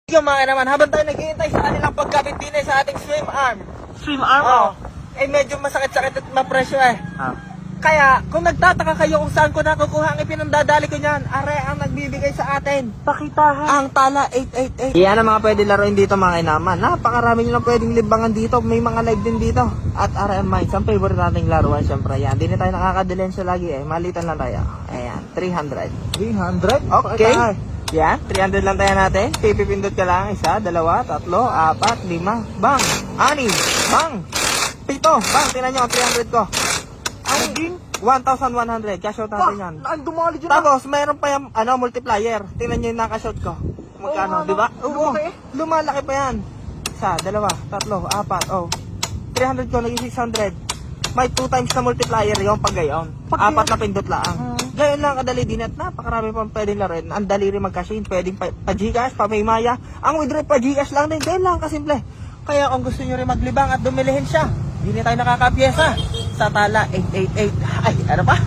Yung mga naman, habang tayo naghihintay sa kanilang pagkabit din sa ating swim arm. Swim arm? Oh. Eh medyo masakit-sakit at mapresyo eh. Kaya, kung nagtataka kayo kung saan ko nakukuha ang ipinandadali ko niyan, are ang nagbibigay sa atin. Pakitahan. Ang Tala 888. Yan ang mga pwede laruin dito mga inaman. Napakarami nyo lang pwedeng libangan dito. May mga live din dito. At RM Mines, ang favorite nating laruan syempre yan. Di na tayo nakakadilensya lagi eh. Malitan lang tayo. Ayan, 300. 300? Okay. Yan, 300 lang tayo natin. Pipipindot ka lang. 1, 2, 3, 4, 5. Bang! 6. Bang! 7. Bang! Tingnan nyo ang 300 ko. Ang 1,100. Cash out natin yan. Ang dumali dyan. Tapos, mayroon pa yung multiplier. Tingnan nyo yung nakashot ko. Magkano, di ba? Lumaki. Lumalaki pa yan. 1, 2, 3, 4. 300 ko, naging 600. May 2 times na multiplier yung pag gayon. 4 na pindot lang. Gayon lang kadali din at napakarami pang pwedeng laruin. Ang dali rin mag-cash in. Pwedeng pa-Gcash, pa-Paymaya. Ang withdraw pa-Gcash lang din. Gayon lang kasimple. Kaya kung gusto nyo rin maglibang at dumilihin siya, hindi na tayo nakakapiyesa sa Tala 888. Ay, ano pa?